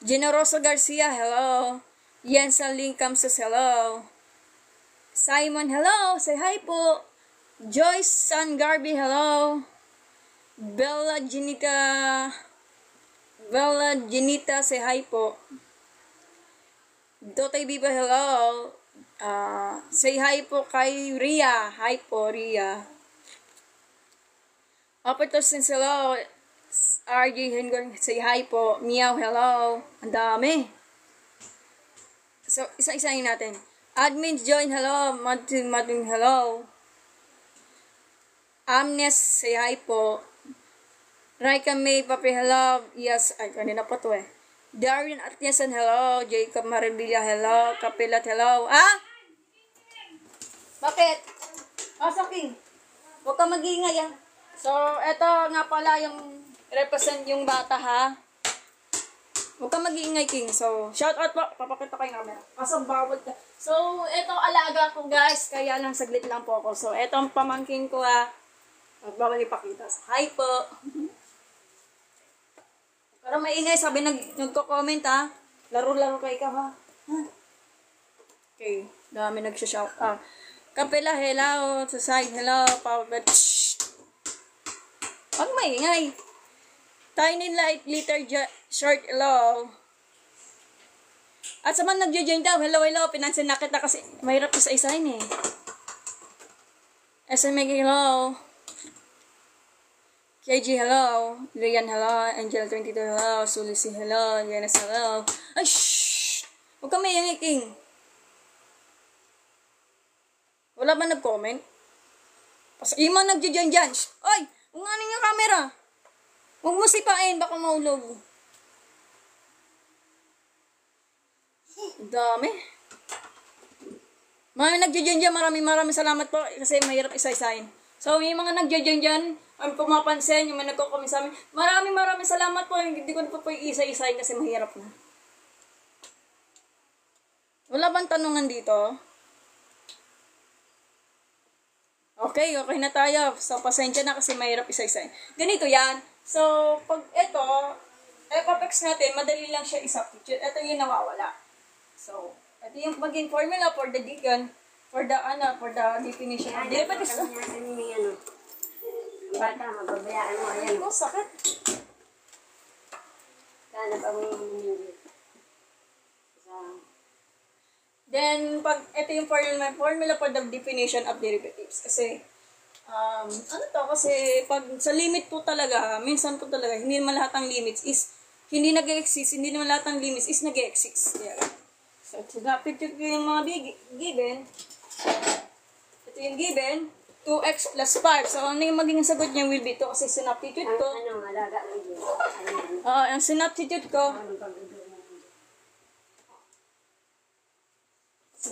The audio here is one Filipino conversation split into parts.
Generoso Garcia, hello. Yensa Lincam says hello. Simon, hello. Say hi po. Joyce San Garby, hello. Bella Genita, say hi po. Dotay Biba, hello. Say hi po kay Ria. Hi po, Ria. Opportunities, hello. RJ Hengor, say hi po. Meow, hello. Ang dami. So, isa-isahin natin. Admins join, hello. Mading, hello. Amnes, say hi po. Raika May, papi, hello. Yes, ay, kanina pa to eh. Darian Atyasan, hello. Jacob Maribilla, hello. Kapilat, hello. Bakit? King. Huwag ka mag-iingay, So, eto nga pala yung represent yung bata, ha? Huwag ka mag-iingay, King. So, shout out po. Papakita ko yung camera. Bawal ka. So, eto alaga ko, guys. Kaya lang, saglit lang po ako. So, eto ang pamangkin ko, ha. Bawal ipakita. So, hi po. Pero maingay, sabi nagko-comment, ha. Laro-laro ka ikaw, ha. Okay. Dami nagsha-shout. Kapela, hello. Sa side, hello. Pawabet. Huwag maingay. Tiny light glitter short, hello. At sa man nagjo-join daw, hello, hello. Pinansin na kita kasi mahirap isa-isahin eh. SMA, hello. KG, hello. Lian, hello. Angel 22, hello. Sulisi, hello. Yanis, hello. Ay, shhh! Huwag ka maingay, King. Wala ba nag-comment? Pasok mo nagjo-join dyan. Oy! Kung ano yung camera? Huwag mo sipain, baka maulog. Dami. Mga nagjo-join dyan, maraming salamat po kasi mahirap isa-isahin. So, yung mga nagjo-join dyan, kung mapansin, yung mga nagko-comment sa amin, maraming salamat po. Hindi ko na po isa-isahin kasi mahirap na. Wala bang tanungan dito? Okay na tayo. So, pasensya na kasi mahirap isa-isahin. Ganito yan. So, pag ito, f(x) natin, madali lang siya i-substitute. Ito yung nawawala. So, ito yung maging formula for the for the definition of derivatives. Bata, mababayaan mo. Ayan. Ito, sakit. Sana pa mo yung Then, pag ito yung formula for the definition of derivatives. Kasi, kasi pag sa limit po talaga, minsan po talaga, hindi naman lahat ng limits is, hindi nag-exist, hindi naman lahat ng limits is nag-exist. Yeah. So, sinapit yung mga given, ito yung given, 2x plus 5. So, ano yung magiging sagot niya will be 2 kasi sinaptitude ko. alaga mo yun? Ang sinaptitude ko,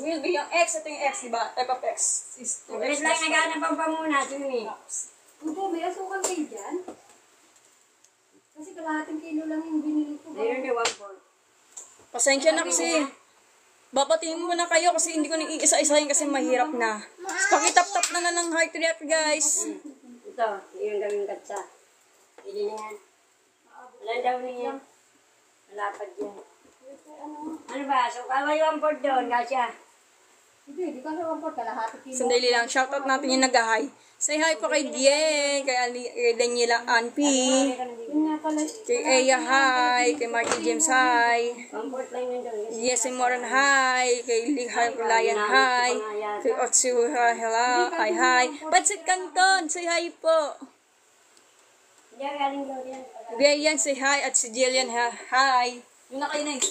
will be yung x, ito yung x, diba? Type of x is 2x Wait plus lang, 5. naghanap pa muna ito eh. Hindi, may asukal kayo dyan. Kasi kalahating kilo lang yung binili ko. Mayroon na 1/4. Pasensya na kasi. Babatiin mo na kayo kasi hindi ko na iisa-isahin kasi mahirap na. Pakitap-tap na ng heart react, guys. Ito, yung gawing katsa. Pili na yan. Wala daw niya. Malapad yan. Ano ba? So, kaway 1/4 doon, kasya. Hindi ka sa 1/4, kalahating kilo. Sandali lang. Shoutout natin yung nag-hi. Say hi po kay Dieng, kay Daniela Anpi, Yun nga pala. kay Eya, hi, kay Marky James, hi. 1/4 lang yun doon. Yes, Moran, hi. Kay Lihan Lion, hi. Kay Otsu, hello, hi. Pansit Canton, say hi po. Hindi, galing doon yan. Gayan, say hi. At si Jillian, hi. Yun na kayo na eh.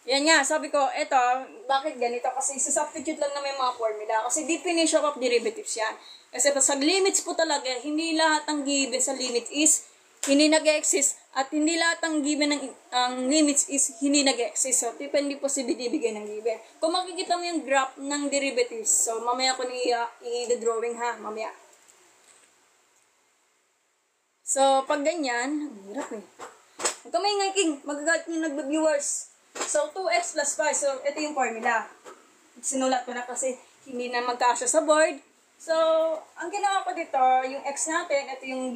Yan nga, sabi ko, eto, bakit ganito? Kasi substitute lang na may mga formula. Kasi definition of derivatives yan. Kasi sa limits po talaga, hindi lahat ng given sa limits is hindi nag-exist. At hindi lahat ng given ng limits is hindi nag-exist. So, depende po sa binibigay ng given. Kung makikita mo yung graph ng derivatives, so mamaya ko i-drawing ha, mamaya. So, pag ganyan, hirap eh. Huwag ka maingay, King. Magagalit yung nagbe-viewers. So, 2x plus 5. So, ito yung formula. Sinulat ko na kasi hindi na magkasya sa board. So, ang ginawa ko dito, yung x natin, ito yung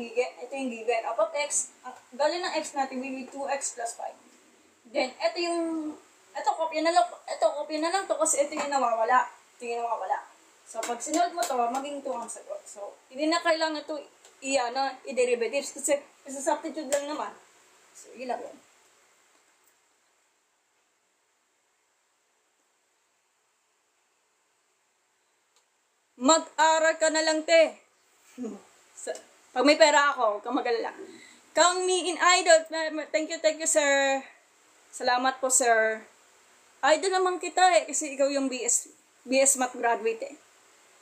given. Of x, galing ng x natin will be 2x plus 5. Then, kopya na lang to kasi ito yung nawawala. Ito yung nawawala. So, pag sinold mo to, maging 2 ang sagot. So, hindi na kailangan ito i-derivatives kasi substitute lang naman. So, ilang yun. Mag-aral ka na lang, te. Pag may pera ako, huwag kang mag-alala. Count me in idol. Thank you, sir. Salamat po, sir. Idol naman kita kasi ikaw yung BS Math graduate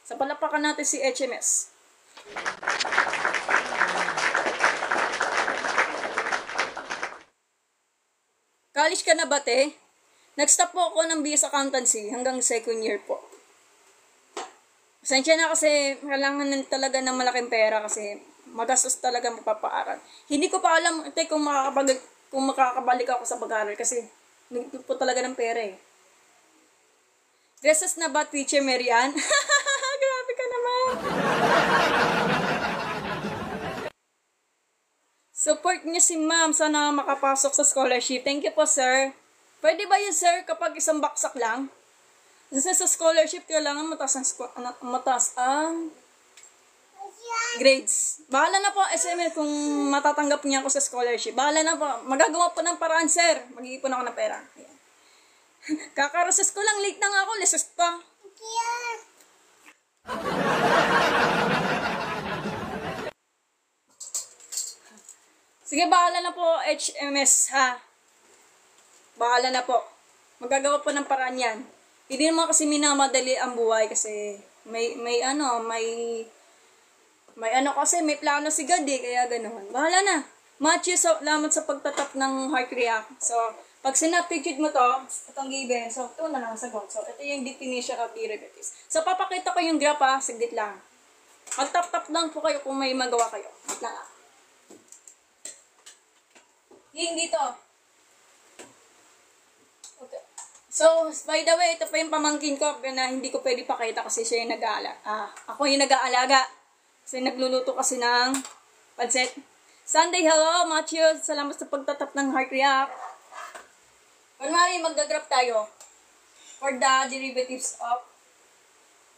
Sa palapakan natin si HMS. College ka na ba, te? Nag-stop po ako ng BS Accountancy hanggang 2nd year po. Pasensya na kasi kailangan talaga ng malaking pera kasi magastos talaga magpapaaral. Hindi ko pa alam kung makakabalik ako sa pag-aaral kasi nagtip po talaga ng pera Dresses na ba, Teacher Marian? Grabe ka naman. Support niyo si ma'am. Sana makapasok sa scholarship. Thank you po, sir. Pwede ba yun, sir, kapag isang baksak lang? Kasi sa scholarship, kailangan mataas ang grades. Bahala na po, SML, kung matatanggap niya ako sa scholarship. Bahala na po. Magagawa po ng paraan, sir. Mag-iipon ako ng pera. Ayan. Kakarases ko lang. Late na nga ako. Lesos pa. Sige, bahala na po, HMS, ha? Bahala na po. Magagawa po ng paraan yan. Hindi naman kasi minamadali ang buhay kasi may may plano si God kaya ganoon. Bahala na. Matthew, salamat sa pagtatap ng heart react. So, pag sinaptitude mo to, itong given, so ito na lang sagot. So, ito yung definition of derivatives. So, papakita ko yung graph saglit lang. Mag-tap-tap lang po kayo kung may magawa kayo. Wait lang Yung dito. Okay. So, by the way, ito pa yung pamangkin ko na hindi ko pwede pakita kasi siya yung nag-aalaga. Ako yung nag-aalaga. Kasi nagluluto kasi ng pancit. Sunday, hello, Matthew. Salamat sa pagtatap ng heart react. Kunwari, mag-graph tayo for the derivatives of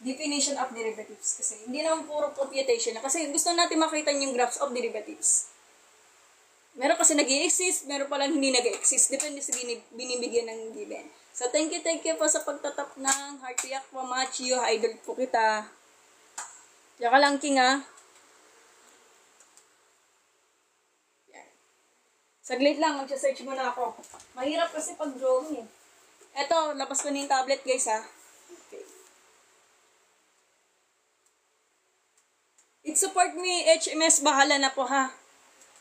definition of derivatives. Kasi hindi naman puro computation. Kasi gusto natin makita yung graphs of derivatives. Meron kasi nag-i-exist, meron palang hindi nag-i-exist. Depende sa binibigyan ng given. So, thank you po sa pagtatap ng heart react po, Matthew. Idol po kita. Diyan ka lang, King, ha? Yan. Saglit lang, mag-search muna ako. Mahirap kasi pag-drawing, Eto, labas ko na yung tablet, guys, ha? Okay. It support me, HMS, bahala na po, ha?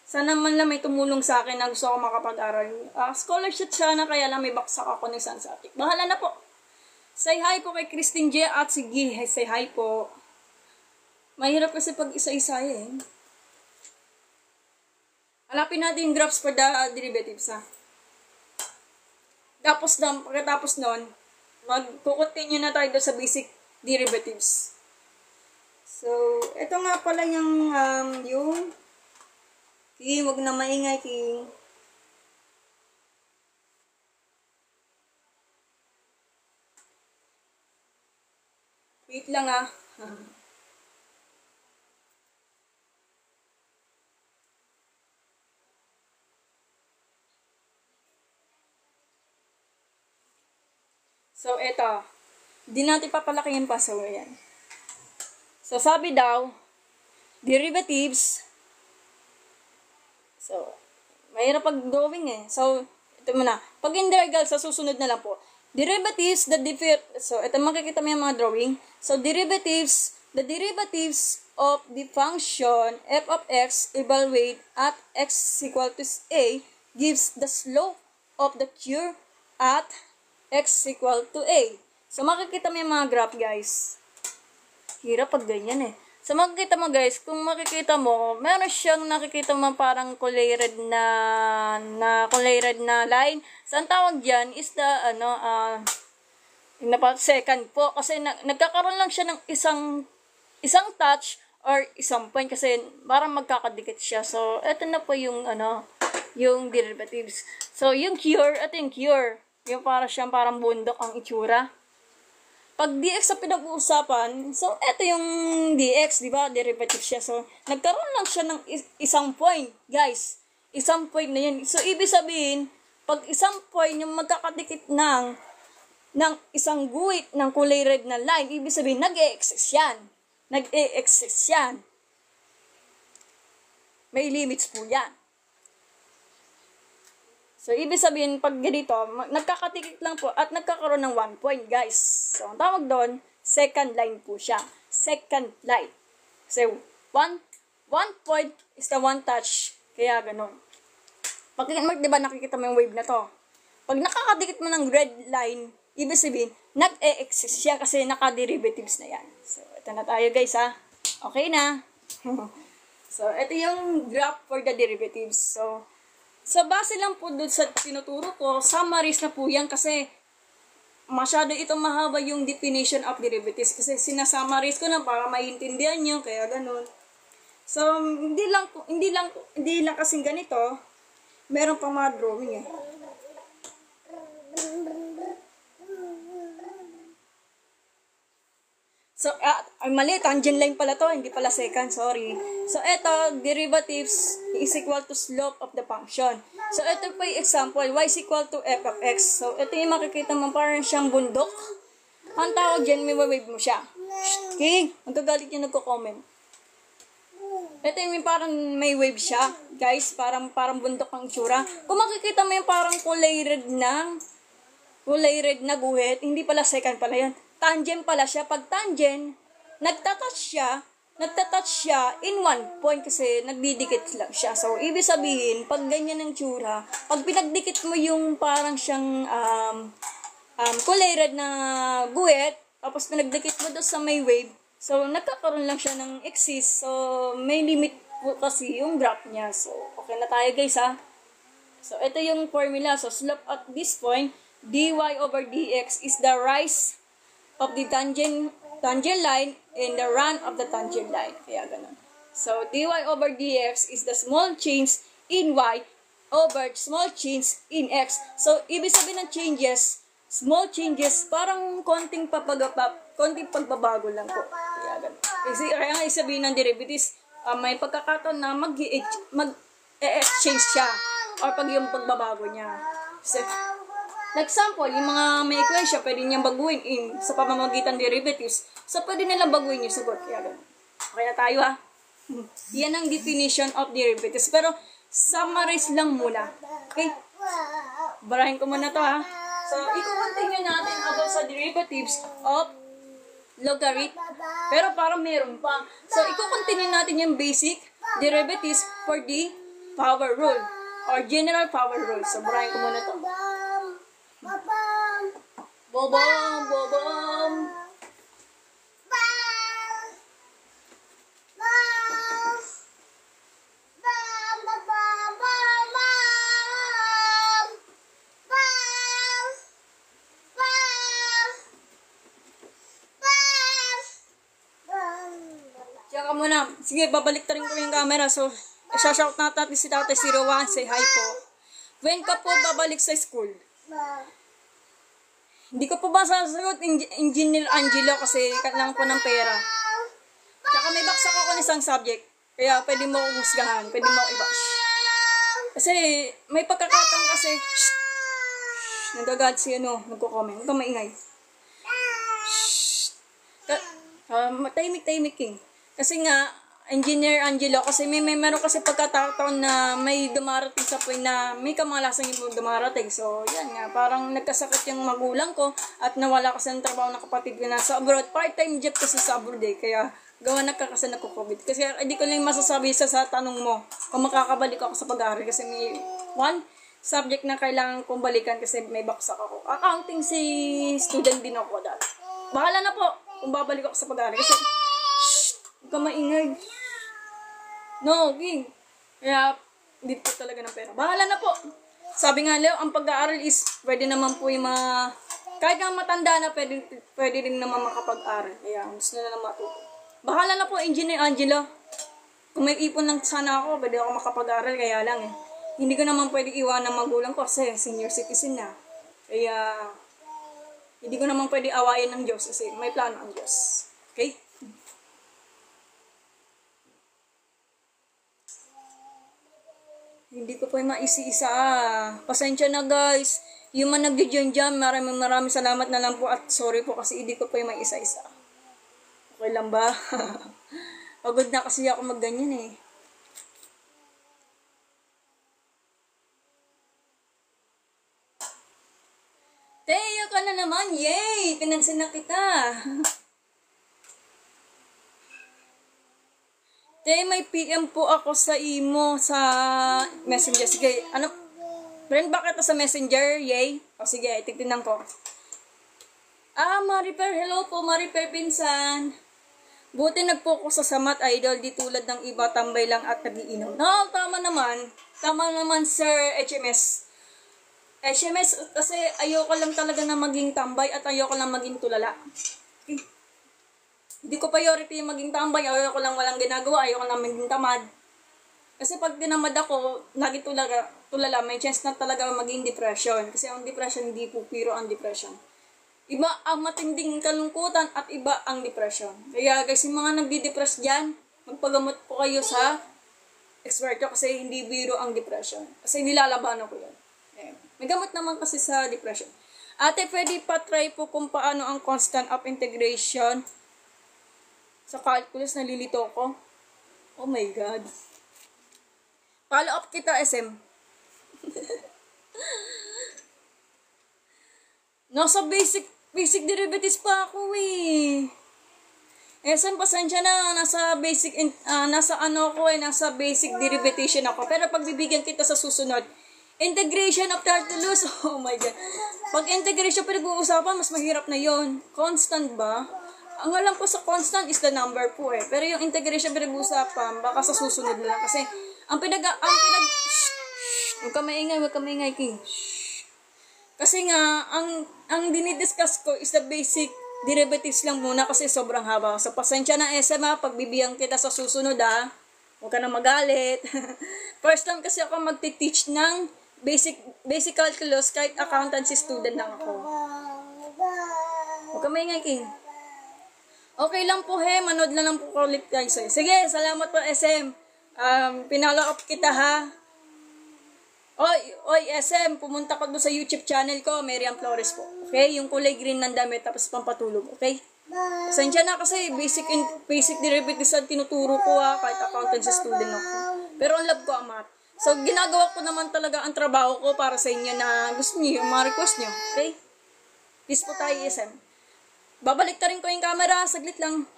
Sana man lang may tumulong sa akin na gusto ko makapag-aral. Scholarship siya na kaya lang may baksak ako ng Sansatic. Bahala na po. Say hi po kay Christine J. at sige, say hi po. Mahirap kasi pag isa-isa Hanapin natin yung graphs for the derivatives, ha. Pagkatapos nun, mag-continue na tayo sa basic derivatives. So, ito nga pala yung King, huwag na maingay, King. Wait lang, ha. So, eto. Hindi natin papalakihin pa. So, yan. So, sabi daw, derivatives. So, mahirap pag-drawing So, ito muna. Pag integral, sa susunod na lang po. Derivatives, so, ito makikita mo yung mga drawing. So, the derivatives of the function f of x evaluate at x equal to a gives the slope of the curve at x equal to a. So, makikita mo yung mga graph, guys. Hirap pag ganyan So, makikita mo, guys, kung makikita mo, meron siyang nakikita mo parang kulay red na line. So, ang tawag dyan is the, second po. Kasi, nagkakaroon lang siya ng isang touch or isang point kasi parang magkakadikit siya. So, eto na po yung, yung derivatives. So, yung cure, at yung cure, yung parang bundok ang itsura. Pag dx sa pinag-uusapan, so, eto yung dx, di ba? Derivative siya. So, nagkaroon lang siya ng isang point, guys. Isang point na yun. So, ibig sabihin, pag isang point yung magkakadikit ng isang guhit ng kulay red na line, ibig sabihin, nag-e-excess yan. Nag-e-excess yan. May limits po yan. So, ibig sabihin, pag ganito, nagkakatikit lang po at nagkakaroon ng 1 point, guys. So, ang tawag doon, second line po siya. Second line. So, one point is the one touch. Kaya ganun. Pag diba, nakikita mo yung wave na to. Pag nakakadikit mo ng red line, ibig sabihin, nag-e-excess siya kasi naka-derivatives na yan. So, ito na tayo, guys, ha. Okay na. So, ito yung graph for the derivatives. So, sa base lang po doon sa tinuturo ko, summaries na po yan kasi masyado itong mahaba yung definition of derivatives kasi sinasummaries ko na para maintindihan nyo, kaya ganun. So, hindi lang kasing ganito, meron pang mga drawing eh. So, mali, tangent line pala to, hindi pala second, sorry. So, eto, derivatives is equal to slope of the function. So, eto po yung example, y is equal to f of x. So, eto yung makikita mo, parang siyang bundok. Ang tawag dyan, may wave mo siya. Okay? Magkagalit yung nagko-comment. Ito yung parang may wave siya, guys, parang bundok ang tsura. Kung makikita mo yung parang kulay red na guhit, hindi pala second pala yan. Tangent pala siya. Pag tangent, nagtatouch siya in 1 point kasi nagdidikit lang siya. So, ibig sabihin, pag ganyan ang tsura, pag pinagdikit mo yung parang siyang kulay red na guhit, tapos pinagdikit mo doon sa may wave, so, nagkakaroon lang siya ng excess. So, may limit po kasi yung graph niya. So, okay na tayo, guys, ha. So, ito yung formula. So, slope at this point, dy over dx is the rise of the tangent line and the run of the tangent line. Kaya ganun. So, dy over dx is the small change in y over small change in x. So, ibig sabihin ng changes, small changes, parang konting pagbabago lang po. Kaya ganun. Kasi kaya nga isabihin ng derivatives, may pagkakataon na mag-exchange siya or pag yung pagbabago niya. So, example, yung mga may equation, pwede niyang baguhin sa pamamagitan derivatives. So, pwede nilang baguhin yung sagot. Kaya ganun. Okay na tayo, ha? Yan ang definition of derivatives. Pero, summarize lang muna. Okay? Barahin ko muna to, ha? So, i-continue natin about sa derivatives of logarithm. Pero parang meron pa. So, i-continue natin yung basic derivatives for the power rule or general power rule. So, barahin ko muna to. Bobom! Diyan ka muna. Sige, babalik ta rin ko yung camera. So, isa-shout natin si Tatay 01. Say hi po. When ka po babalik sa school? Hindi ko po ba sasagot, Engineer Angelo, kasi kailangan po ng pera. Tsaka may baksak ako ng isang subject. Kaya pwede mo akong husgahan, pwede mo akong i-bash. Kasi may pagkakataon kasi, nagagad si nagko-comment. Huwag kang maingay. Tahimik-tahimik king. Kasi nga, Engineer Angelo, kasi meron kasi pagkataon na may dumarating sa point na may kamalasang yung dumarating. So, yan nga, parang nagkasakit yung magulang ko at nawala kasi ng trabaho ng kapatid ko na sa abroad. Part-time job kasi sa abroad eh, kaya gawa kasi nagko-COVID. Kasi hindi ko lang masasabi sa tanong mo kung makakabalik ako sa pag-aaral kasi may one subject na kailangan kong balikan kasi may baksak ako. Accounting si student din ako dati. Bahala na po kung babalik ako sa pag-aaral kasi huwag ka maingay. No, King. Kaya, hindi po talaga ng pera. Bahala na po. Sabi nga, Leo, ang pag-aaral is, pwede naman po yung mga, kahit nga matanda na, pwede rin naman makapag-aaral. Kaya, gusto na lang matuto. Bahala na po, Engineer Angelo. Kung may ipon lang sana ako, pwede ako makapag-aaral, kaya lang eh. hindi ko naman pwede iwanan ng magulang ko kasi senior citizen na. Kaya, hindi ko naman pwede awayin ng Diyos kasi may plano ang Diyos. Okay? Hindi ko po maisi-isa. Pasensya na guys. Yung mga nag-join-jam, maraming salamat na lang po at sorry po kasi hindi ko po yung maisa-isa. Okay lang ba? Pagod na kasi ako magganyan eh. Teo ka na naman! Yay! Pinansin na kita! Te, may PM po ako sa imo sa Messenger. Sige, ano? Friend ba kita sa Messenger? Yay? O sige, tignan ko. Mariper, hello po, Mariper Pinsan. Buti nag-focus sa Math Idol, di tulad ng iba, tambay lang at nagiinom. No, tama naman. Tama naman, Sir HMS. HMS, kasi ayoko lang talaga na maging tambay at ayoko lang maging tulala. Okay. Hindi ko priority yung maging tambay, ayoko lang walang ginagawa, ayoko lang maging tamad. Kasi pag tinamad ako, lagi tulala, may chance na talaga maging depression. Kasi ang depression, hindi po piro ang depression. Iba ang matinding kalungkutan at iba ang depression. Kaya guys, yung mga nagdi-depress dyan, magpagamot po kayo sa experto kasi hindi biro ang depression. Kasi nilalabanan ko yun. May gamot naman kasi sa depression. Ate, pwede pa try po kung paano ang constant of integration sa calculus, nalilito ko. Oh my God. Follow up kita, SM. Nasa basic derivatives pa ako eh. SM, pasensya na. Nasa basic derivation ako. Pero pag bibigyan kita sa susunod, integration of calculus. Oh my God. Pag integration pinag-uusapan, mas mahirap na yon. Constant ba? Ang alam ko sa constant is the number po eh. Pero yung integration pinag-uusapan, baka sa susunod na lang. Kasi, huwag ka maingay, King. Kasi nga, ang dinidiscuss ko is the basic derivatives lang muna kasi sobrang haba. So, pasensya na SM ha, pagbibigyan kita sa susunod ha. Huwag ka na magalit. First time kasi ako magti-teach ng basic calculus kahit accountancy student lang ako. Huwag ka maingay, King. Okay lang po he, manood na lang po ulit guys. Sige, salamat po SM. Pinalo up kita ha. Oy SM, pumunta ka doon sa YouTube channel ko, Miriam Flores po. Okay, yung kulay green ng damit tapos pampatulog, okay? Pasensya na kasi basic derivatives ang tinuturo ko ha, kahit accountancy student ako. Pero ang love ko ang math. So ginagawa ko naman talaga ang trabaho ko para sa inyo na gusto niyo, yung mga request niyo, okay? Peace po tayo SM. Babalik ta rin ko yung camera, saglit lang.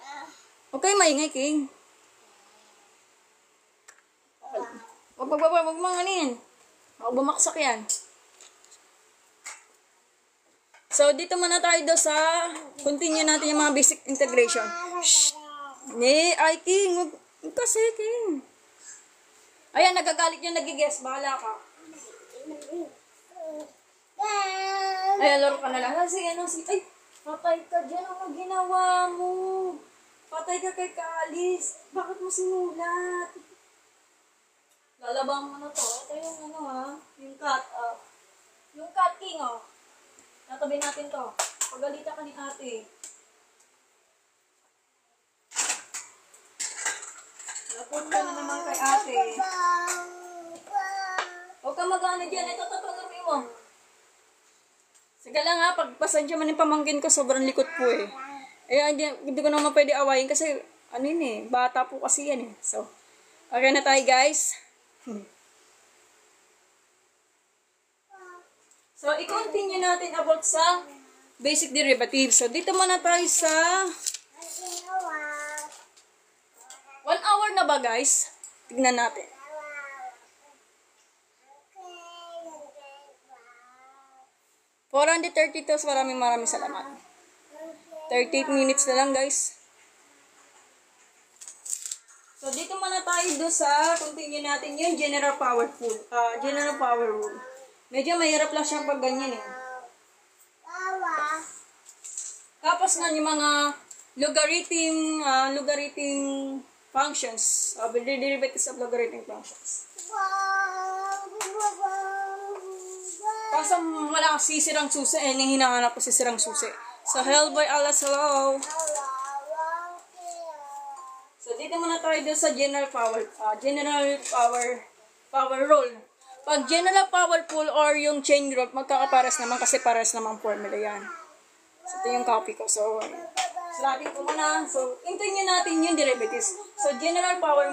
Okay, maingay, King. Wag mga anin. Ako bumaksak yan. So, dito muna tayo sa continue natin yung mga basic integration. Shh! Ay, King. Wag kasi, King. Ayan, nagagalit yung nagigess. Bahala ka. Ayan, laro ka na lang. Sige, ay. Patay ka dyan, ano ginawa mo? Patay ka kay Kalis. Bakit mo sinulat? Lalabang mo na to. Ito yung yung cat. Yung cat king, Tatabi natin to. Pagalita ka ni ate. Napunta na naman kay ate. Huwag ka mag-ano dyan. Ito, tatalabi mo. Sige lang ha, pagpasensya man yung pamangkin ko, sobrang likot po eh. Hindi ko naman pwede awayin kasi, bata po kasi yan eh. So, okay na tayo guys. So, i-continue natin about sa basic derivatives. So, dito muna tayo sa 1 hour na ba guys? Tignan natin. $432, maraming salamat. 38 minutes na lang, guys. So, dito muna tayo doon sa, continue natin yung general power rule. Medyo mahirap lang siyang pag ganyan eh. Tapos na yung mga logarithm functions. Derivatives of logarithm functions. Kaso wala si sirang susi. Hinahanap ko si sirang susi. So, Hellboy Alas, hello. So, dito muna tayo dun sa general power. Power roll. Pag general power pool or yung chain rule, magkakapares naman kasi pares naman formula yan. So, ito yung copy ko. So, slatin ko muna. So, intinyin natin yung derivatives. So, general power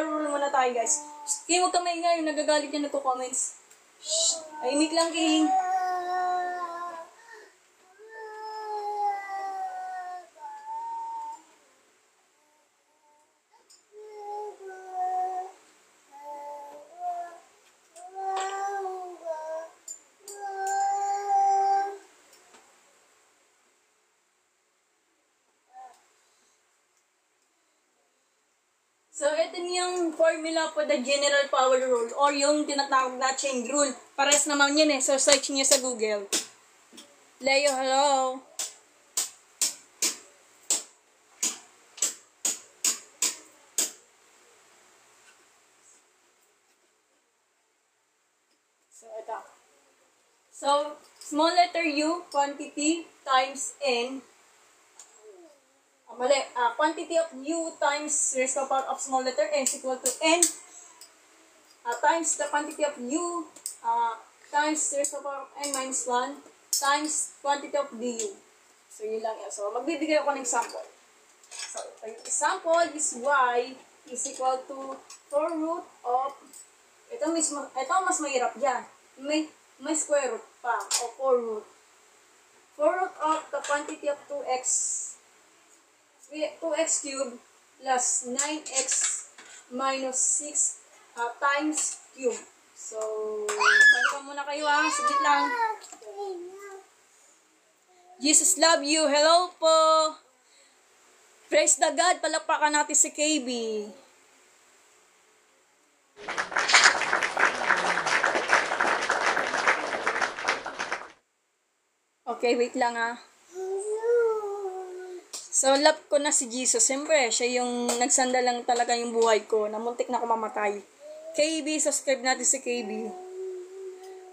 rule muna tayo, guys. King, huwag ka maingay. Yung nagagalit yung nagko-comments. Shh! Tahimik lang, King. So, ito yung formula for the general power rule or yung tinatawag na chain rule. Pares naman yun eh. So, search niyo sa Google. Leo, hello. So, ito. So, small letter U, quantity times N. Mali, quantity of U times raised to the power of small letter n is equal to n times the quantity of U times raised to the power of n minus 1 times quantity of du. So, yun lang yan. So, magbibigay ako ng example. So, yung example is y is equal to 4 root of, ito mas mahirap dyan. May square root pa, o 4 root. 4 root of the quantity of 2x cubed plus 9x minus 6 times cube. So, balikan muna kayo saglit lang. Jesus love you. Hello po. Praise the God. Palakpakan natin si KB. Okay, wait lang So, love ko na si Jesus. Siyempre, siya yung nagsanda lang talaga yung buhay ko. Namuntik na ako mamatay. KB, subscribe natin si KB.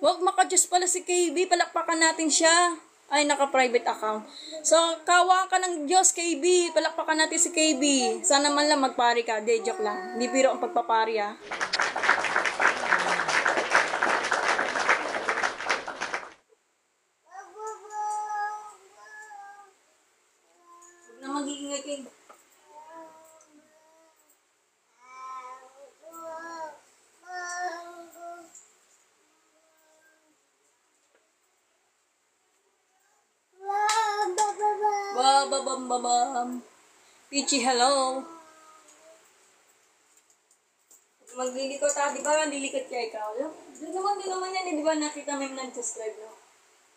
Wag maka-Diyos pala si KB. Palakpakan natin siya. Ay, naka-private account. So, kawa ka ng Diyos, KB. Palakpakan natin si KB. Sana man lang magpari ka. De, joke lang. Hindi biro ang pagpapari, Magiging King. Bababam. Peachy, hello. Maglilikot di ba? Lilikot ka ikaw. Di naman yan, di ba nakita mo yung nag-subscribe, no?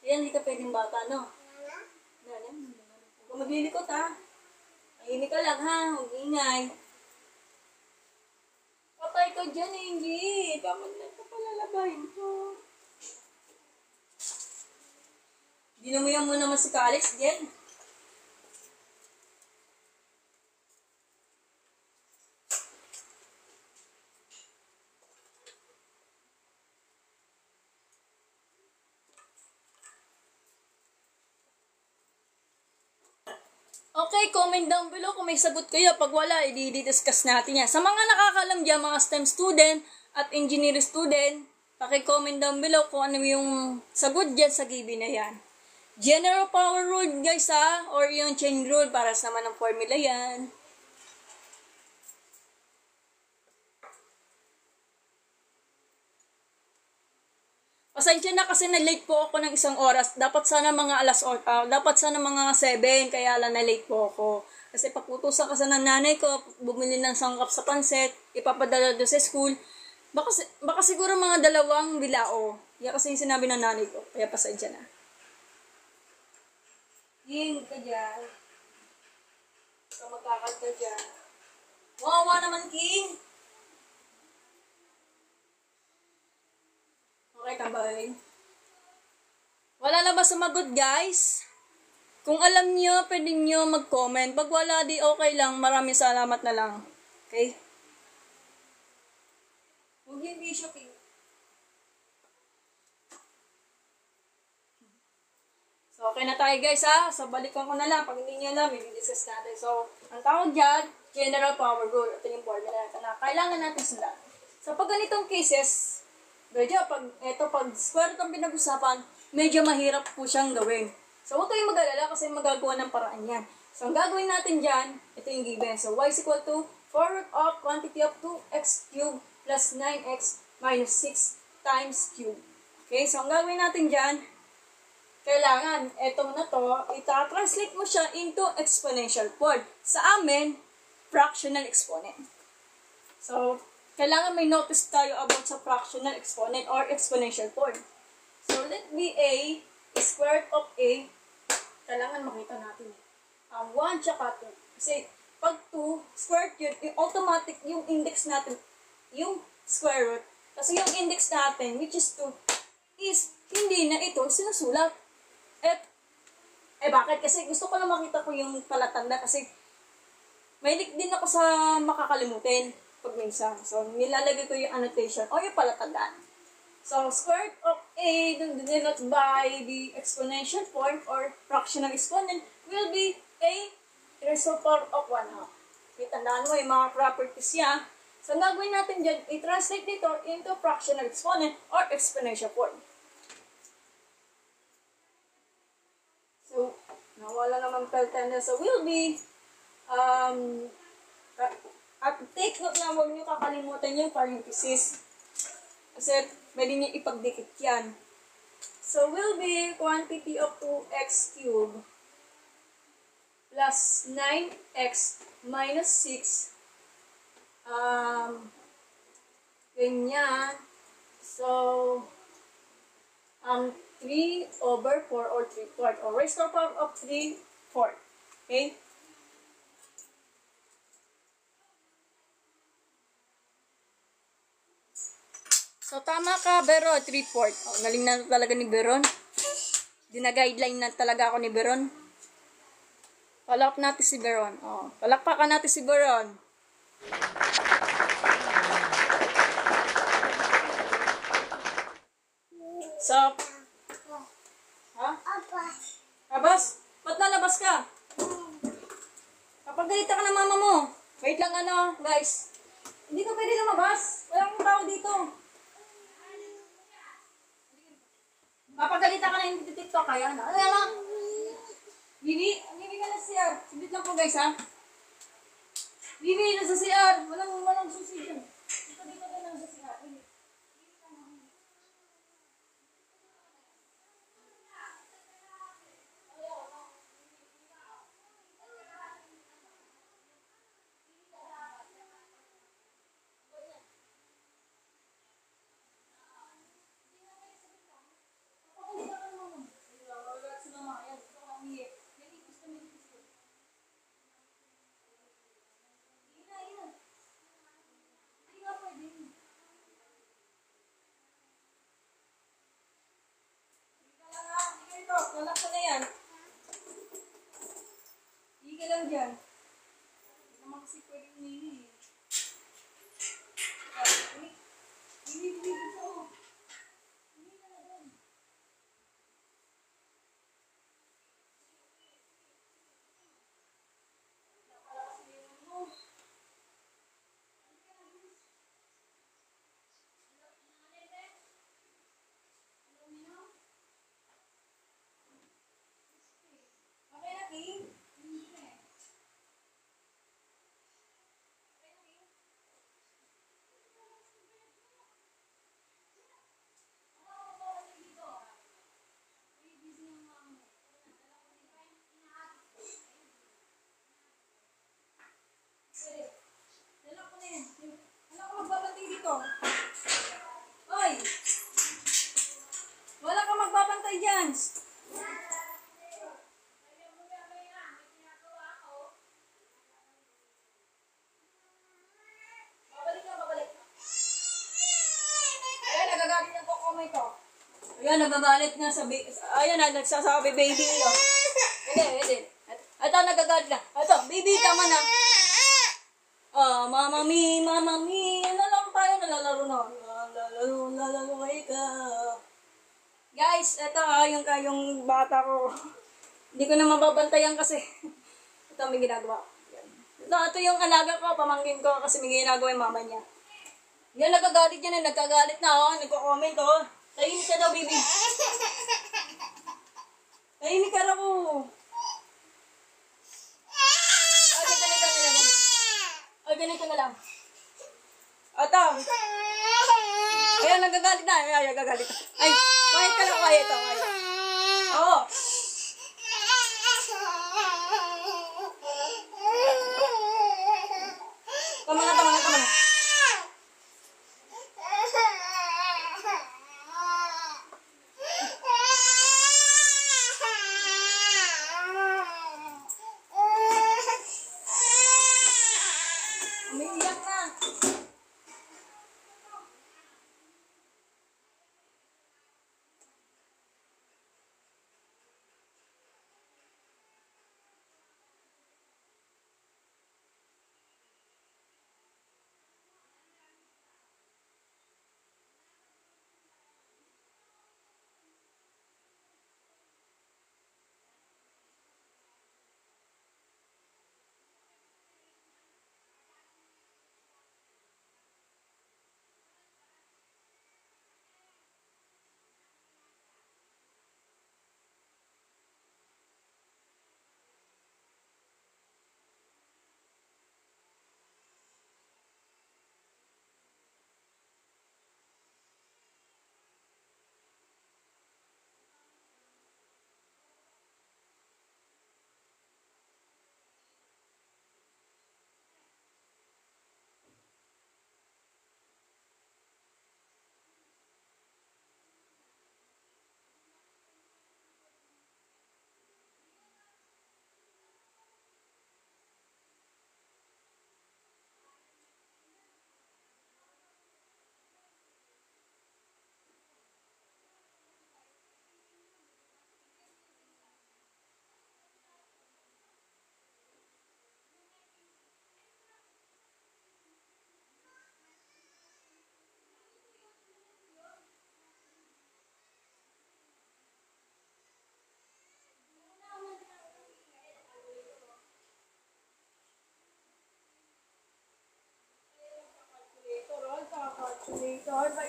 Ayan, hindi ka pwedeng bata, no? Kung maglilikot, Mahinig ka lang, huwag ingay. Patay ka dyan, Angie. Bakit na ito palalabahin ko? Dinumiyan mo naman si Alex, Jen. Okay, comment down below kung may sagot kayo. Pag wala, i-discuss natin yan. Sa mga nakakalam dyan, mga STEM student at engineering student, paki-comment down below kung ano yung sagot dyan sa GB na yan. General power rule, guys, or yung chain rule, para sa naman ng formula yan. Pasensya na kasi na-late po ako ng 1 oras. Dapat sana mga mga 7, kaya lang na-late po ako. Kasi pagputusan kasi ng nanay ko, bumili ng sangkap sa panset, ipapadala doon sa school. Baka siguro mga 2 bilao. Yan kasi yung sinabi ng nanay ko. Kaya pasensya na. King ka dyan. Kung magkakad ka dyan. Wawa naman, King. Okay, tambay. Wala na ba sumagot, guys? Kung alam nyo, pwede nyo mag-comment. Pag wala, di okay lang. Maraming salamat na lang. Okay? Huwag yung bishop, So, okay na tayo guys ha. So, balikan ko na lang. Pag hindi nyo alam, i-discuss natin. So, ang tawag dyan, general power rule. Ito yung formula na kailangan natin sundan. So, pag ganitong cases, medyo pag square root ang pinag-usapan, medyo mahirap po siyang gawin. So, huwag kayong mag-alala kasi magagawa ng paraan yan. So, ang gagawin natin dyan, ito yung given. So, y is equal to 4 root of quantity of 2x cubed plus 9x minus 6 times cube. Okay, so ang gagawin natin dyan, kailangan, etong na to, ita-translate mo siya into exponential form. Sa amin, fractional exponent. So, kailangan may notice tayo about sa fractional exponent or exponential form. So, let be a square root of a, kailangan makita natin. 1 tsaka 2. Kasi, pag 2, square root yun, automatic yung index natin, yung square root. Kasi yung index natin, which is 2, is hindi na ito sinusulat. Bakit? Kasi gusto ko na makita ko yung palatanda kasi mahilig din ako sa makakalimutin pag minsan. So, nilalagay ko yung annotation o yung palatandaan. So, square root of a denoted by the exponential form or fractional exponent will be a raised to the power of 1 half. Tandaan mo yung mga properties niya. So, ang gagawin natin dyan, i-translate dito into fractional exponent or exponential form. So, nawala naman peltender. So, will be, at take note na huwag nyo kakalimutan yung parenthesis. Kasi, pwede nyo ipagdikit yan. So, will be quantity of 2x cubed plus 9x minus 6. Ganyan. So, 3 over 4 or 3/4 or raised to the power of 3/4. Okay? So, tama ka, Beron. 3/4. Oh, galing na talaga ni Beron. Dina-guideline na talaga ako ni Beron. Palak natin si Beron. Oh, palakpakan natin si Beron. So, ha? Labas? Ba't nalabas ka? Kapag galita ka ng mama mo. Wait lang guys. Hindi ka pwede lumabas. Wala akong tao dito. Kapag galita ka na hindi TikTok kaya na. Ano lang? Bibi ka na sa CR. Sindit lang po guys ha. Bibi na sa CR. Walang susi dyan. Dito ka lang sa CR. Wala ko na yan. Hindi ka lang dyan. Hindi naman kasi pwede umihi. Hindi dito. Hindi ka na dyan. Nakala kasi yun mo. Okay na, King? Dala ko na yan. Wala ko magbabantay dito. Oy! Wala ka magbabantay dyan. Babalik. Ayan, nagagalit ng kukumay ko. Ayan, nagagalit nga sa ayan na, nagsasabi baby. Oh. Hindi. Ito, nagagalit na. Ito, baby, tama na. Oh, mama mi. Ano lang tayo, nalalaro na. Lalaro ka. Guys, eto yung bata ko. Hindi ko na mababantayan kasi. Ito may ginagawa. Ito yung alaga ko, pamangkin ko kasi may ginagawa yung mama niya. Yan, nagkagalit yan eh. Nagkagalit na ako. Nagko-comment oh. Tahimik ka daw, baby. Tahimik ka raw. Ganito na lang. Ito. Ayan, nagagalit na. Ayan, nagagalit na. Ay, quiet ka lang, quiet. Oo. Tama na. Umiiyak na.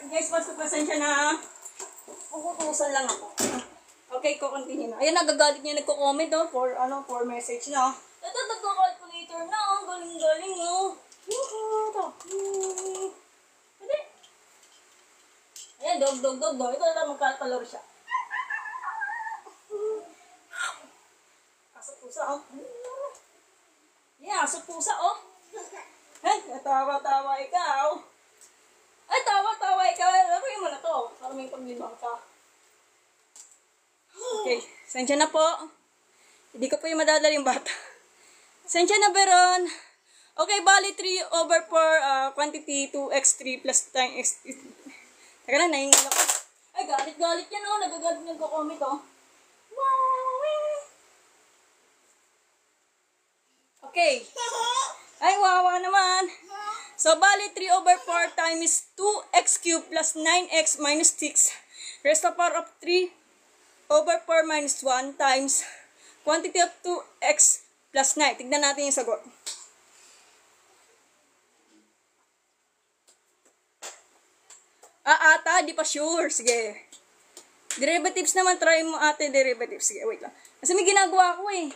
Guys, basta pasensya na. Puputusan lang ako. Okay, ko-continue na. Ayan, nagagalit niya, nagko-comment for message na. Ito, nagko-calculator na. Galing-galing, oh. Hindi. Ayan, dog. Ito lang, magkalkalor siya. Aso pusa, oh. Yeah, aso pusa, oh. Ay, tawa-tawa ikaw. Ay, tawa-tawa ikaw. Lagay mo na to. Para may paglibang ka. Okay. Sensya na po. Hindi ko po yung madadala yung bata. Sensya na, Beron. Okay, bali 3/4 quantity 2x3 plus 10x. Teka lang, nahingal ako. Ay, galit yan, oh. Nagagalit nagko-comment, oh. Wow! Okay. Ay, wawa naman. So, bali 3/4 times 2x cubed plus 9x minus 6. Rest of power of 3/4 minus 1 times quantity of 2x plus 9. Tignan natin yung sagot. Ata, di pa sure. Sige. Derivatives naman, try mo ate derivatives. Sige, wait lang. Kasi may ginagawa ko eh.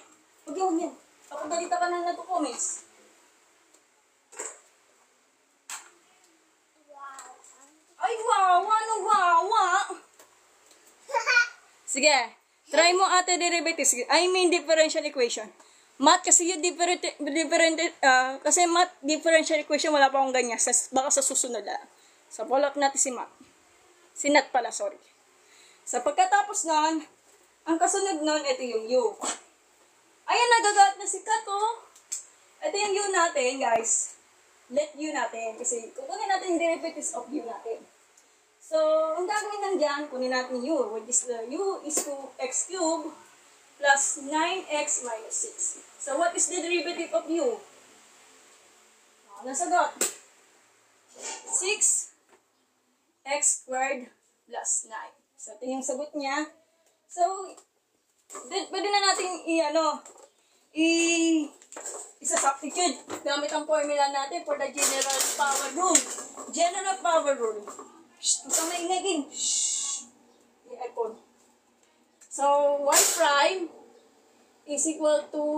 Huwag yan. Papagalita ka na comments. Ay, wawa. Anong wawa? Sige. Try mo ate derivatives. I mean differential equation. Math kasi yung kasi math differential equation wala pa akong ganyan. Baka sa susunod na. So, pull up natin si math. Si Nat pala, sorry. Sa pagkatapos nun, ang kasunod nun, ito yung U. Ayan, nagagalit na si Kat, oh. Ito yung U natin, guys. Let U natin. Kasi kukunin natin yung derivatives of U natin. So, ang gagawin lang dyan, kunin natin U, which is the U is 2x cubed plus 9x minus 6. So, what is the derivative of U? Nasagot. 6x squared plus 9. So, ito yung sagot niya. So, pwede na natin isa-substitute gamit ang formula natin for the general power rule. General power rule. Shh, huwag kang maingay, King. Shh. Yung iPhone. So, y prime is equal to,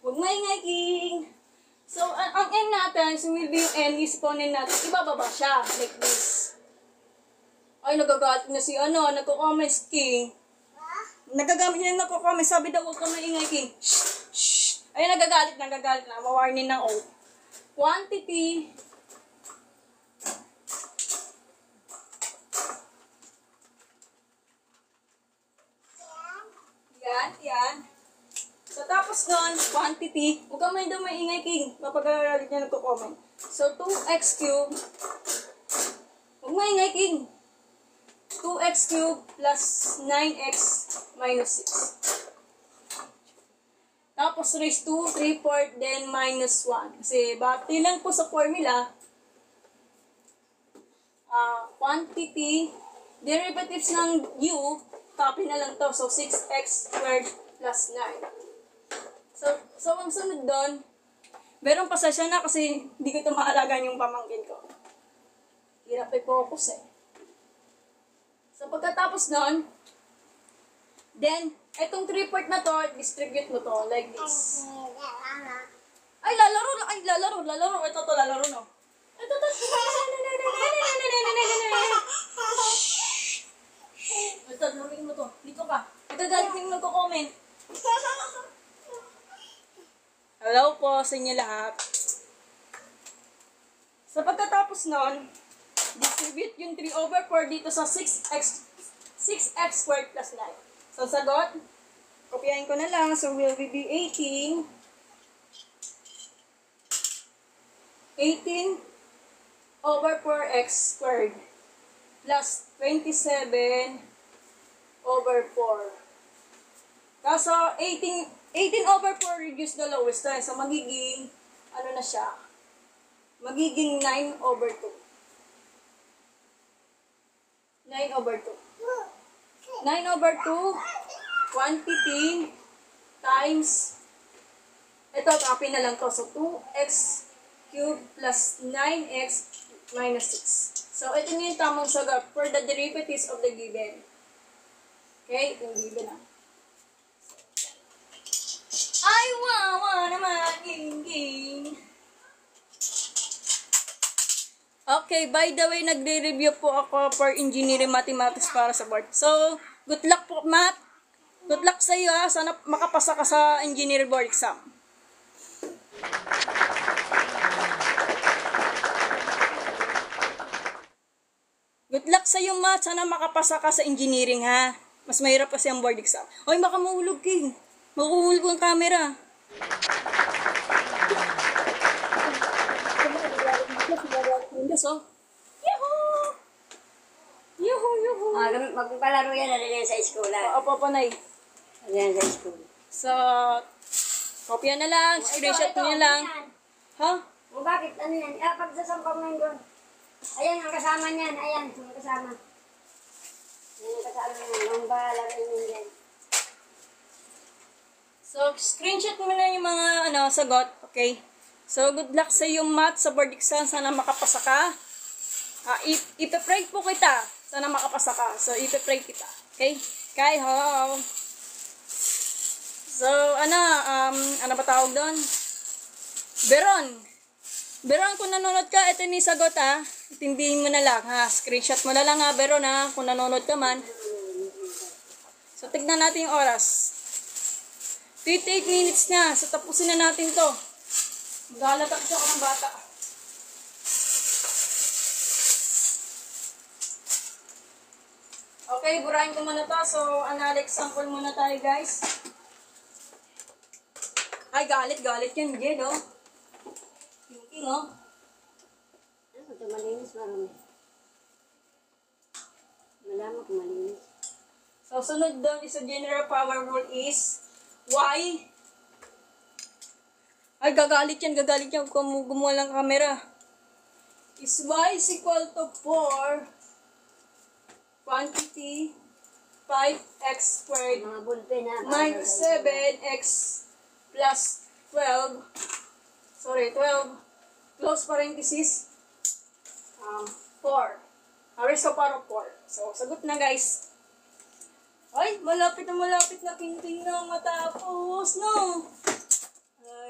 huwag maingay, King. So, ang n natin, so will be yung n exponent natin, ibababa siya, like this. Ay, nagagalit na si nagko-comment, King. Nagagamit niya nagko-comment, sabi daw, huwag kang maingay, King. Shh, shh. Ay, nagagalit na, mawarning ng O. Quantity yan. So, tapos nun, quantity, huwag ka daw maingay, King. Mapag-agalit niya nagko-comment. So, 2x cubed, huwag maingay, King. 2x cubed plus 9x minus 6. Tapos, raised to 3/4, then minus 1. Kasi, bati lang po sa formula, quantity, derivatives ng u, copy na lang to. So, 6x squared plus 9. So ang sunod doon, merong pasasya na kasi hindi ko ito maalagaan yung pamangkin ko. Hirap i-focus eh. So, pagkatapos doon, then, etong 3/4 na to, distribute mo to, like this. Ay, lalaro. Ito to, lalaro, no? Ito. Ito, laruin mo to. Dito ka. Nagagalit yung nagko-comment. Hello po sa inyo lahat. So, pagkatapos nun, distribute yung 3/4 dito sa 6x squared plus 9. So, sagot, kopyahin ko na lang. So, will be 18 over 4x squared plus 27 over 4. Kaso, 18 over 4 reduce the lowest time. So, magiging, na siya? Magiging 9 over 2. 9 over 2. 9 over 2, quantity, times, ito, copy na lang to. So, 2x cubed plus 9x minus 6. So, ito na yung tamang sagot for the derivatives of the given. Okay, yung given na. Ay, wawa naman, ging. Okay, by the way, nagre-review po ako for engineering mathematics para sa board. So, good luck po, Matt. Good luck sa iyo, ha. Sana makapasa ka sa engineering board exam. Good luck sa iyo, Matt. Sana makapasa ka sa engineering, ha. Mas mahirap kasi ang board exam. Hoy, baka mahulog, King. Makuhulog ang camera. So, Yuhu! Magpapalaro yan na rin sa school. Opo, panay. Yan sa school. So, kopya na lang, screenshot niya lang. Ha? O bakit? Ano yan? Pagsasampang mo doon. Ayan ang kasama niyan. Ayan, ang kasama. Yan ang kasama niyan. Ang bahala rin yan. So, screenshot mo na yung mga sagot, okay? So, good luck sa iyo, Matt, sa board exam. Sana makapasa ka. Ipipray po kita. Sana makapasa ka. So, ipipray kita. Okay? Kay ho. So, ano ba tawag doon? Beron, kung nanonood ka, ito ni sagot, ha. Itindihin mo na lang, ha. Screenshot mo na lang, ha, Beron, ha. Kung nanonood ka man. So, tignan natin yung oras. 58 minutes na. So, tapusin na natin to. Magalatak siya ng bata. Okay, burahin ko muna to. So, analytic sample muna tayo, guys. Ay, galit yan, Jed, oh. Thinking, oh. Ito malinis, marami. Malaman kung malinis. So, sunod doon is a general power rule is y. Ay, gagalit yan kung gumawa ng camera. Is y is equal to 4 quantity 5x squared Mga bulpe na. minus 7x plus 12, 12, close parenthesis, 4. Raised to the power of 4. So, sagot na guys. Ay, malapit na kinting na matapos, no?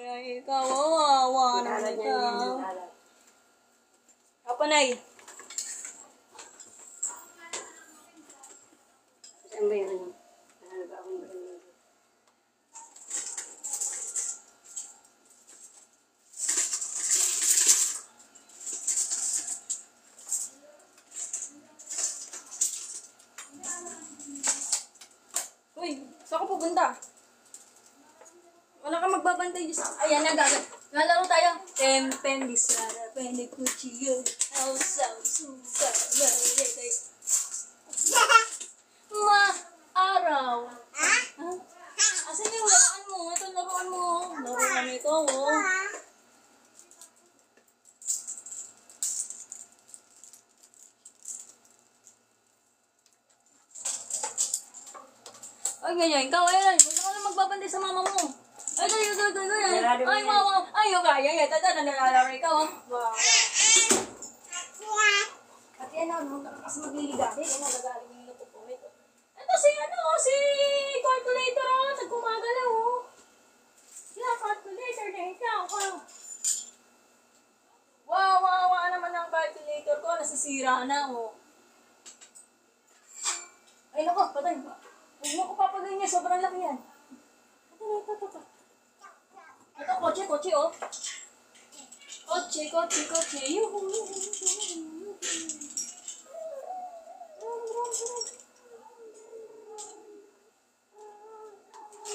Ay, kawawa naman ikaw. Kapanay. Saan ba yung ano? Ano ba akong ganun? Uy, saan ka pupunta? Wala ka magbabantay dyan sa... Ayan na, gagawin. Nalaro tayo. Tempen, disara, pende, kuchiyo. Hausaw, susa, araw. Ha? Asan yung laruan mo? Ito laruan mo. Laruan ito, oh. Ay, ganyan. Ikaw, ayun. Huwag ka lang magbabantay sa mama mo. Ay, ganyan. Ay, mama. Ay, yung kaya. Yan, tata, nalalaro ikaw, oh. Wow. At yan, ano, kasi magliligabi. Yan, nagagaling yung natupumit. Ito si calculator, oh. Nagkumagalaw, oh. Yeah, calculator na ikaw, oh. Wow, naman ang calculator ko. Nasisira na, oh. Ay, naku, patay ba? Huwag mo ko papagay niya, sobrang laki yan. Ito. Ito, kotse, oh. Kotse. Yuhu.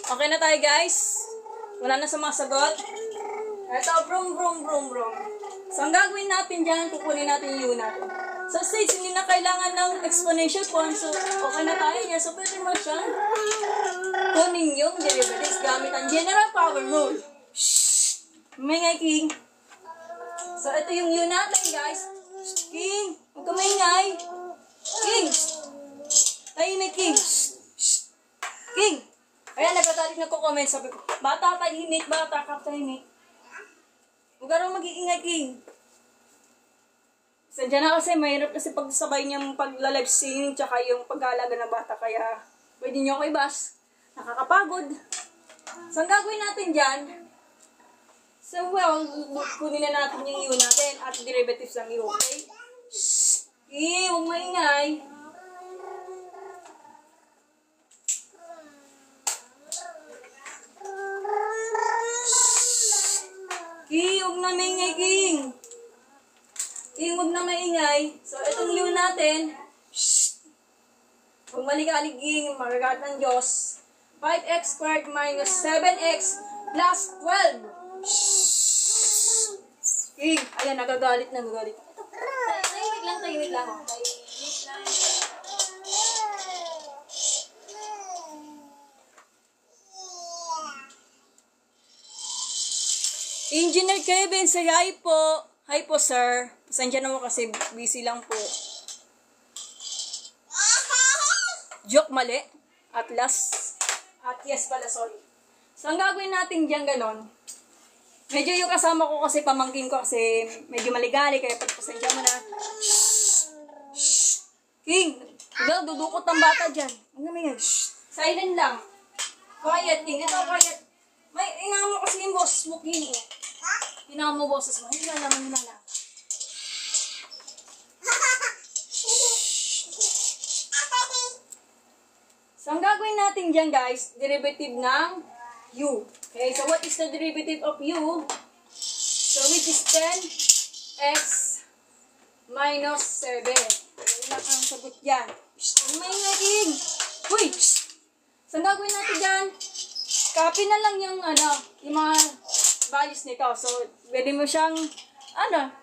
Okay na tayo, guys. Wala na sumasagot. Ito, brum. So, ang gagawin natin dyan, kukunin natin yung U natin. So, since hindi na kailangan ng exponential form, so, okay na tayo niya. So, pwede mo siyang kunin yung derivatives gamit ang general power rule. Shhh! Maingay, King. So, ito yung U natin, guys. King! Huwag ka maingay. King! Tahimik, King. Shhh! King! Ayan, nagko-comment. Sabi ko, bata tahimik. Huwag ka rin mag-iingay, King. Sadya na kasi, mahirap kasi pagsabay niyang pagla-live singing tsaka yung pag-aalaga ng bata. Kaya, pwede niyo ako i-bash. Nakakapagod. So, ang gagawin natin dyan, so, well, kunin na natin yung U natin at derivatives ng U, okay? Shhh! Huwag maingay. Huwag na maingay, King. Huwag na maingay. So, itong U natin, shhh. Huwag maligalig, King. Magagat ng Diyos. 5x squared minus 7x plus 12. Shhh. King, ayan, nagagalit. Ito, tahimik lang. Tahimik lang. Engineer Kevin, say hi po. Hi po, sir. Pasensya naman kasi busy lang po. Joke, mali. At yes pala, sorry. So, ang gagawin natin dyan ganon. Medyo yung kasama ko kasi pamangkin ko kasi medyo maligali, kaya pagpasensya mo na. Shhh! King! Dudukot ang bata dyan. Ang namin yan. Shhh! Silent lang. Quiet, King. Ito, quiet. May ingamo kasi yung boss mo, King. Ingamo mo boses mo. Hila lang. So, ang gagawin natin dyan, guys, derivative ng U. Okay, so what is the derivative of U? So, which is 10x minus 7. Yan lang ang sagot dyan. Shhh! May naging! Uy! Shhh! So, ang gagawin natin dyan, copy na lang yung mga values nito. So, pwede mo siyang,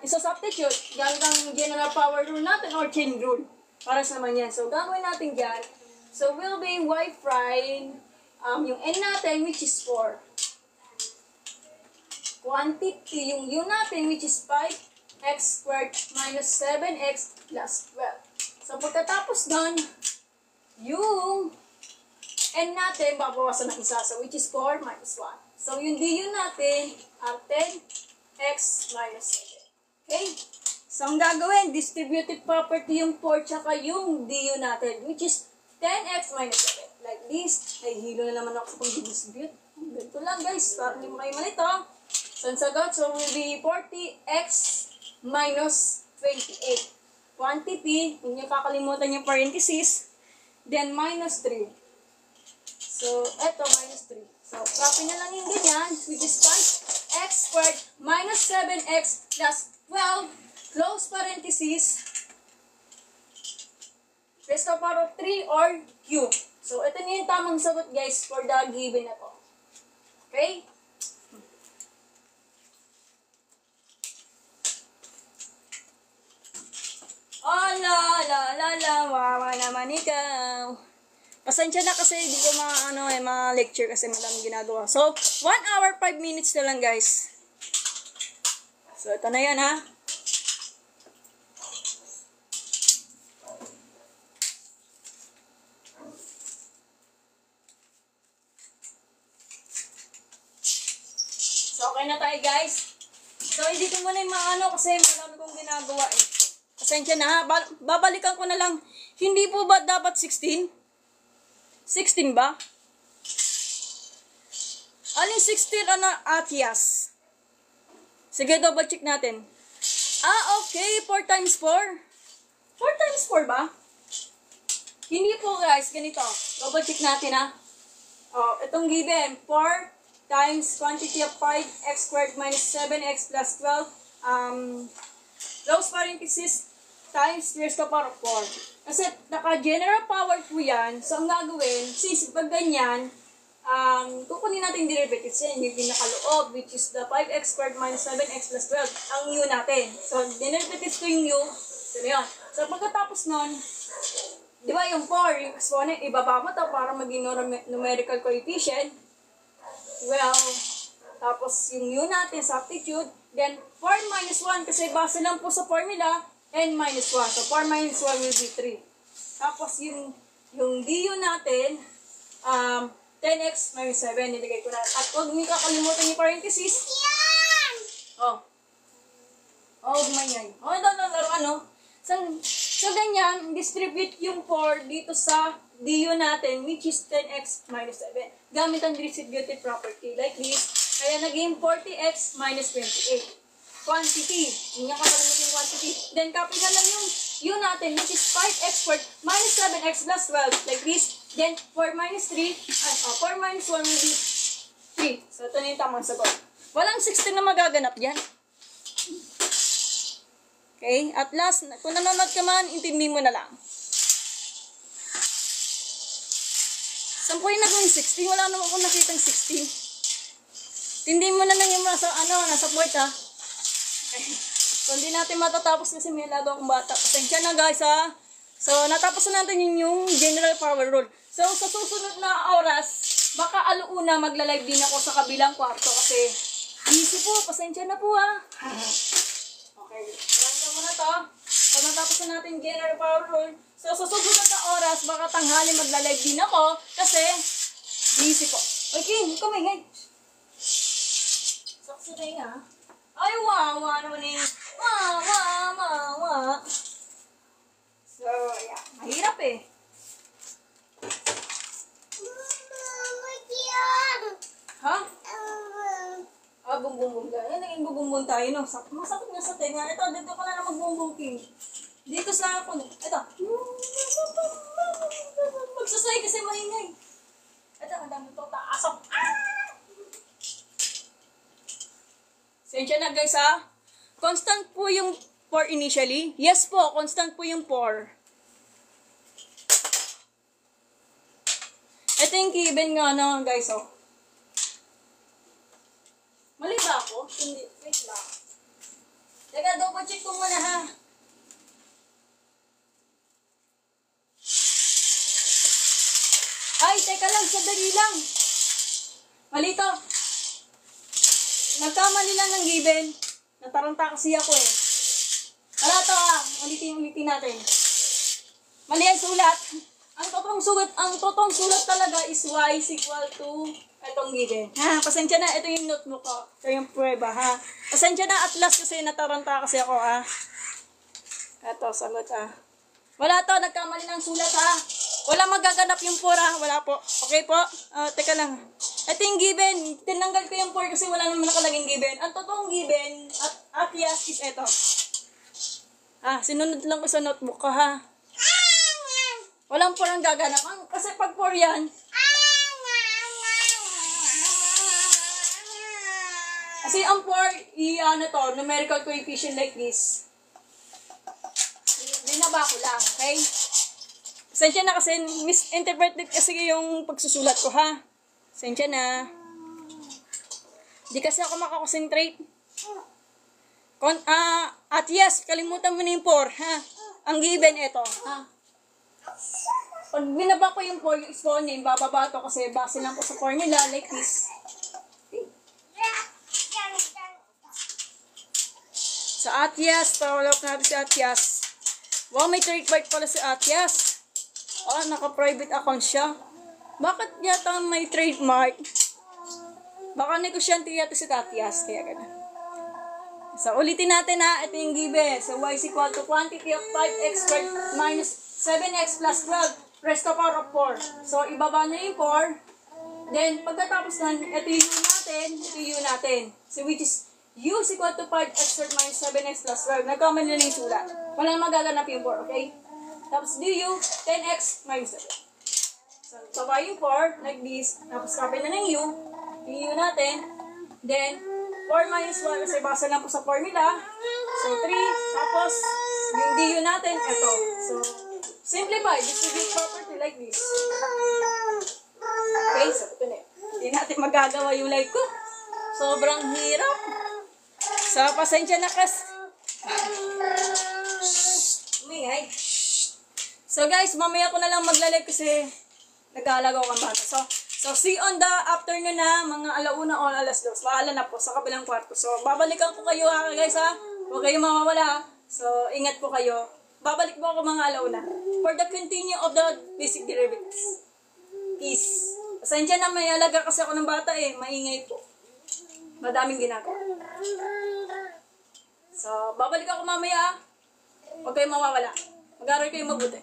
isa-substitute. Gamit ang general power rule natin or chain rule. Para sa naman yan. So, gagawin natin dyan. So, will be y prime, yung n natin, which is 4. Quantity, yung u natin, which is 5x squared minus 7x plus 12. So, So, pagkatapos nun, yung n natin, babawasan ng isa. So, which is 4 minus 1. So, yung du natin, 10x minus 7. Okay? So, ang gagawin, distributive property yung 4 tsaka yung du natin, which is 10x minus 7. Like this. Nahihilo na naman ako sa pag-distribute. Ganito lang, guys. Para hindi mo kayo malito. So, ang sagot, so will be 40x minus 28. Quantity, hindi nyo kakalimutan yung parenthesis. Then, minus 3. So, eto, minus 3. So, copy na lang yung ganyan, which is 5x squared minus 7x plus 12, close parenthesis, raised to the power of 3 or q. So, ito na yung tamang sagot, guys, for the given na to. Okay? Oh, la, wawa naman ikaw. Pasensya na kasi hindi ko ma-lecture kasi malamang ginagawa. So, 1 hour, 5 minutes na lang, guys. So, ito na yan, ha? So, okay na tayo, guys. So, hindi ko muna yung kasi marami kong ginagawa, eh. Pasensya na, ha? Babalikan ko na lang. Hindi po ba dapat 16? 16 ba? Alin 16 Atias? Sige, double check natin. Okay. 4 times 4. 4 times 4 ba? Hindi po, guys. Ganito. Double check natin, ha? Itong given. 4 times quantity of 5x squared minus 7x plus 12. Close parenthesis times raised to the power of 4. Kasi naka-general power po yan. So, ang gagawin, since pag ganyan, kukunin natin yung derivatives yan, yung pinakaloob, which is the 5x squared minus 7x plus 12, ang u natin. So, derivatives ko yung u. So, yun. So, pagkatapos nun, di ba yung 4, yung exponent, ibaba mo to para maging numerical coefficient. Well, tapos yung u natin, substitute. Then, 4 minus 1, kasi base lang po sa formula, n minus 1. So, 4 minus 1 will be 3. Tapos, yung du natin, 10x minus 7, nilagay ko na. At huwag niyo kakalimutan yung parenthesis. Yan! Gumanyan. Laro. So, ganyan, distribute yung 4 dito sa du natin, which is 10x minus 7. Gamit ang distributive property, like this. Kaya naging 40x minus 28. Quantity. Hindi niya kakalimutan yung quantity. Then, copy na lang yung u natin, which is 5x squared minus 7x plus 12. Like this. Then, 4 minus 3. 4 minus 1 will be 3. So, ito na yung tamang sagot. Walang 16 na magaganap dyan. Okay? At last, kung nanonood ka man, intindi mo na lang. Saan po yung nagawin 16? Wala naman akong nakitang 16. Tindi mo na lang yung nasa point, ha? Okay. So, hindi natin matatapos kasi may lago akong bata. Pasensya na, guys, ha? So, natapos na natin yung general power rule. So, sa susunod na oras, baka alauna magla-live din ako sa kabilang kwarto kasi busy po. Pasensya na po, ha? Okay. Parang mo na to. So, natapos na natin yung general power rule. So, sa susunod na oras, baka tanghali magla-live din ako kasi busy po. Okay, kumingay. Saksi tayo nga. Ay, wawa naman eh. Wawa. So, yeah. Mahirap eh. Ha? Bumbum ka. Yan, naging bubumbum tayo, no? Masakit nga sa tenga. Ito, dito ko na lang magbumbum king. Dito sa ako. Ito. Magsasay kasi maingay. Ito, ang dami ito. Taasok. Sensya na, guys, ha? Constant po yung 4 initially. Yes po, constant po yung 4. Ito yung given nga, no, guys, oh. Mali ba ako? Hindi. Wait lang. Teka, double check ko muna, ha? Ay, teka lang, sadali lang. Mali to. Nagkamali lang ng given. Nataranta kasi ako eh. Wala to, ha? Ulitin natin. Mali ang sulat. Ang totoong sulat talaga is y is equal to itong given. Ha, pasensya na. Ito yung notebook ko. Ito yung prueba, ha. Pasensya na at last kasi nataranta kasi ako, ha. Ito, sagot, ha. Wala to, nagkamali ng sulat, ha. Wala magaganap yung 4, ha. Wala po. Okay po? Teka lang. Ito yung given. Tinanggal ko yung 4 kasi wala naman nakalaging given. Ang totoong given at yes is ito. Sinunod lang ko sa notebook ko, ha. Walang 4 ang gaganap. Kasi pag 4 yan, kasi ang 4, numerical coefficient like this. Binaba ko lang, okay? Pasensya na kasi misinterpreted kasi yung pagsusulat ko, ha? Pasensya na. Di kasi ako makakonsentrate. At yes, kalimutan mo na yung 4, ha? Ang given ito, ha? Pag binaba ko yung 4, yung exponent, bababa ito kasi base lang po sa formula like this. Sa Atias, pawalap natin si Atias. Wow, may third part pala si Atias. Naka-private account siya. Bakit yata may trademark? Baka negosyante yata si Atias, kaya gano'n. So, ulitin natin, ha. Ito yung given. So, y is equal to quantity of 5x squared minus 7x plus 12 raised to power of 4. So, ibaba na yung 4. Then, pagkatapos nun, ito yung u natin, ito yung u natin. So, which is u is equal to 5x squared minus 7x plus 12. Nagkamali na yung sulat. Walang magaganap yung 4, okay? Tapos, du 10x minus 7. So, baba yung 4, like this. Tapos, copy na ng u. Yung u natin. Then, 4 minus 1 kasi basa lang po sa formula. So, 3. Tapos, yung du natin, ito. So, simplify. Distribute property like this. Okay, so ito na. Hindi natin magagawa yung life ko. Sobrang hirap. So, pasensya na kas. Umingay. So, guys, mamaya ko na lang maglalay kasi nag-aalaga ko ang bata. So, see on the afternoon na, mga 1:00 o 2:00. Bahala na po sa kabilang kwarto. So, babalikan ko kayo, ha, guys, ha. Huwag kayong mawawala, ha. So, ingat po kayo. Babalik po ako mga 1:00 for the continue of the basic derivatives. Peace. Pasensya na, may alaga kasi ako ng bata, maingay po. Madaming ginagawa. So, babalik ako mamaya, ha. Huwag kayong mawawala. Mag-aaral kayo mabuti.